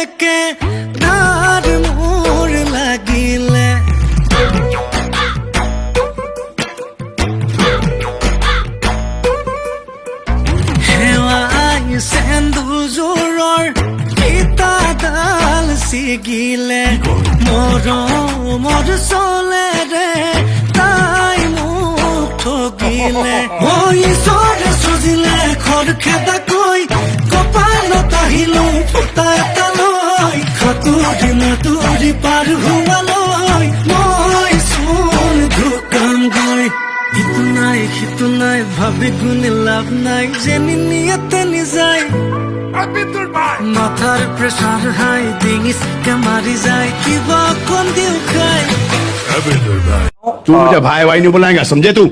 একে তাৰ মোৰ লাগিলে হেৱাই সেন্দুজোৰৰ পিতাডাল ছিগিলে মৰমৰ চলেৰে তাই মোক ঠগিলে বনইছৰে চজিলে খৰখেদাকৈ কপালত আহিলো ফুটা এটা লৈ সাতুৰি মাতুৰি পাৰ হোৱালৈ মই চোন ঢুকামগৈ সিটো নাই ভাবি গুণে লাভ নাই যেনি নিয়াতে নিযায় Bidur Bhai. মাথার প্রেসার হাই ডিঙিচকে মারি যায় কিবা কন দিও খাই Bidur Bhai. तू मुझे भाई भाई नहीं बुलाएगा समझे तू